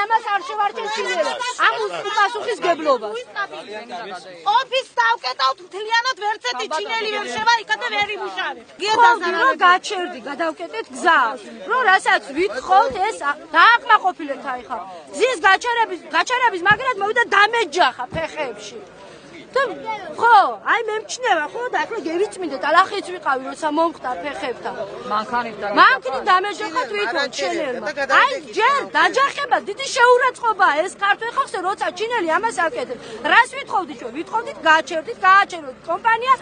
ამას არ შევარჩენ ჩინელი. ამ უპასუხისგებლობას. ოფის დავკეტავთ მთლიანად ვერცეთი ჩინელი ვერ შევა იქა და ვერ იმუშავე. გიადაზარალე გაჩერდი, გადავკეტეთ გზას. რომ რასაც ვითხოვთ ეს დააკმაყოფილეთ აი ხა. გზის გაჩერების მაგრად მოვიდა დამეჯახა ფეხებში. ხო, აი მე მჩნევა ხო და ახლა გევიწმინდეთ, ალახიც ვიყავი როცა მომხდარ ფეხებთან. მანქანით დამეჯახა თვითონ ჩინელმა. აი ჯერ დაჯახება დიდი შეურაცხყოფაა ეს ქართველ ხალხს როცა ჩინელი ამას აკეთებს. რას ვითხოვდით ჩვენ? ვითხოვდით გააჩერდით კომპანია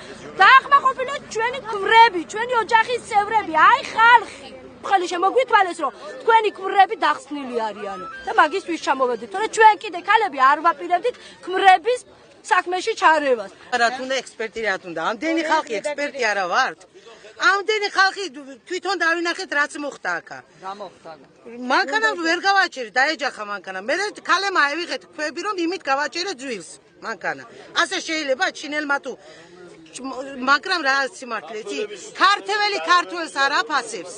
დაახმაყოფილოთ ჩვენი ქმრები, ჩვენი ოჯახის წევრები, აი ხალხი. ხელი შემოგვითვალეს რომ თქვენი ქმრები დახსნილი არიან და მაგისთვის ჩამოვედით, თორე ჩვენ კიდე ქალები არ ვაპირებდით ქმრების საქმეში ჩარევას. რა თუნდა ექსპერტი რა თუნდა. ამდენი ხალხი ექსპერტი არა ვართ. ამდენი ხალხი თვითონ დავინახეთ რაც მოხდა აქა. მანქანა ვერ გავაჩერე, დაეჯახა მანქანა. მე ქალებმა ავიღეთ ქვები რომ იმით გავაჩერე ძვილს მანქანა. ასე შეიძლება ჩინელმა თუ მაგრამ რა სიმართლეცი ქართველი ქართველს არ აფასებს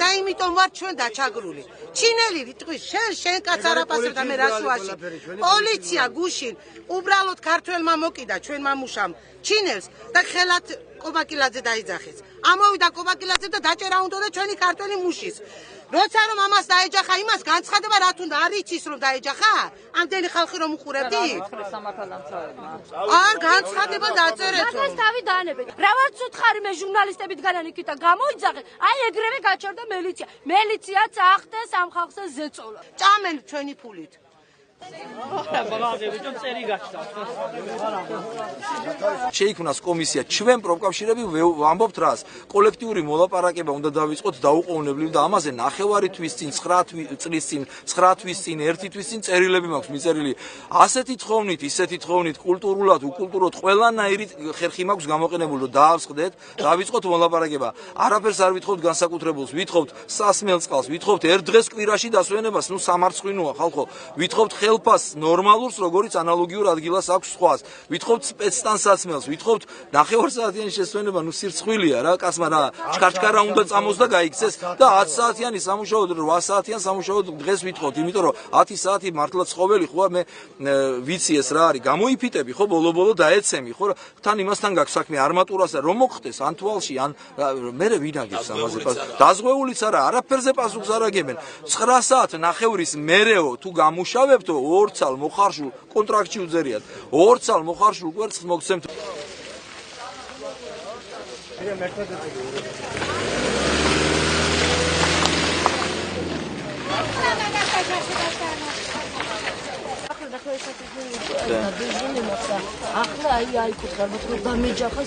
და იმიტომ ვარ ჩვენ დაჩაგრული. ჩინელი ვიტყვის შენ კაც არ აფასებ და მე რასვაში. პოლიცია გუშინ უბრალოდ ქართველმა მოკიდა ჩვენ მამუშამ ჩინელს და ხელად კობაკილაძე დაიძახეს. ამოვიდა კობაკილაძე და დაჭერა უნდა და ჩვენი ქართველი მუშის. როცა რომ ამას დაეჯახა იმას განცხადება რა თუნდა არ იცის რომ დაეჯახა? ამდენი ხალხი რომ უყურებდი? არ განცხადება დაწერეთო. მაგას თავი დაანებეთ. რაღაც უთხარი მე ჟურნალისტებით განანიკიტა გამოიძახე. აი ეგრევე გაჩერდა მელიცია. მელიციაც ახდეს ამ ხალხს ზეწოლა. ჭამენ ჩვენი ფულით. შეიქმნას კომისია ჩვენ პროფკავშირები ვამბობთ რას კოლექტიური მოლაპარაკება უნდა დავიწყოთ დაუყოვნებლივ და ამაზე 9 თვის წინ 9 წლის წინ 9 თვის წინ 1 თვის წინ წერილები მაქვს მიწერილი ასეთი თხოვნით ისეთი თხოვნით კულტურულად უკულტუროდ ყველანაირი ხერხი მაქვს გამოყენებული რომ დაავსყდეთ დავიწყოთ მოლაპარაკება არაფერს არ ვითხოვთ განსაკუთრებულს ვითხოვთ სასმელ წყალს ვითხოვთ ერთ დღეს კვირაში დასვენებას ნუ სამარცხვინოა ხალხო ვითხოვთ ხელფას ნორმალურს როგორიც ანალოგიურ ადგილას აქვს სხვას ვითხოვთ სპეცსტანსაცმელს ვითხოვთ 9 საათიანი შესვენება ნუ სირცხვილია რა კაცმა რა ჩქარჩქარა უნდა წამოს და გაიქცეს და 10 საათიანი სამუშაოდ 8 საათიან სამუშაოდ დღეს ვითხოვთ იმიტომ რომ 10 საათი მართლა ცხოველი ხო მე ვიცი ეს რა არის გამოიფიტები ხო ბოლო დაეცემი ხო თან იმასთან გაქვს საქმე არმატურასა რომ მოხდეს ან თვალში ან მე ვინაგებს ამაზე დაზღვეულიც არა არაფერზე პასუხს არ აგებენ 9 საათ 9 მერეო თუ გამუშავებთ 2 წალ მოხარშულ კონტრაქტში უძერიათ 2 წალ მოხარშულ კვერცხს მოგცემთ ახლა აი კუთხარ რომ დამეჯახა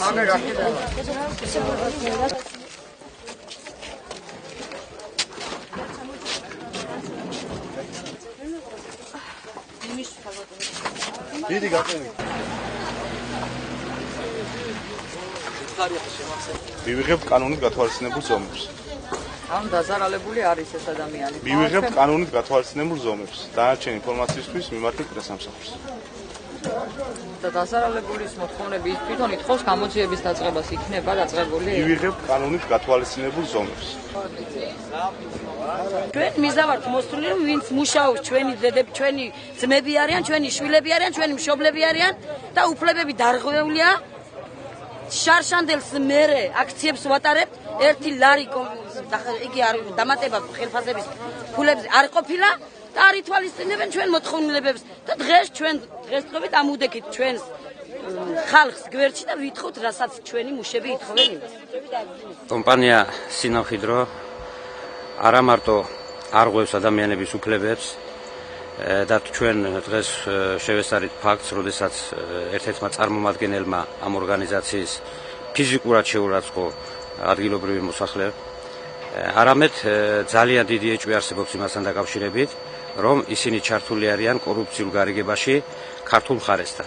დიდი გაწევი. მივიღებ კანონით გათვალისწინებულ ზომებს. ან დაზარალებული არის ეს ადამიანი. მივიღებ კანონით გათვალისწინებულ ზომებს. დანარჩენი ინფორმაციისთვის მიმართეთ პრესამსახურს. და დაზარალებულის მოთხოვნები ის თვითონ ითხოვს გამოძიების დაწყებას იქნება დაწყებული. მივიღებ კანონით გათვალისწინებულ ზომებს. ჩვენ მიზავართ მოსული რომ ვინც მუშაობს ჩვენი დედები ჩვენი ძმები არიან ჩვენი შვილები არიან ჩვენი მშობლები არიან და უფლებები დარღვეულია შარშანდელს მერე აქციებს ვატარებთ ერთი ლარი იგი არის დამატება ხელფასების ფულებს არ ყოფილა და არ ითვალისწინებენ ჩვენ მოთხოვნილებებს და დღეს ჩვენ დღესდღეობით ამუდექით ჩვენს ხალხს გვერდში და ვითხოვთ რასაც ჩვენი მუშები ითხოვენ იმას კომპანია სინოჰიდრო არა მარტო არღვევს ადამიანების უფლებებს და ჩვენ დღეს შევესწარით ფაქტს, როდესაც ერთ-ერთმა წარმომადგენელმა ამ ორგანიზაციის ფიზიკურად შეურაცხო ადგილობრივი მოსახლე, არამედ ძალიან დიდი ეჭვი არსებობს იმასთან დაკავშირებით, რომ ისინი ჩართული არიან კორუფციულ გარიგებაში ქართულ მხარესთან.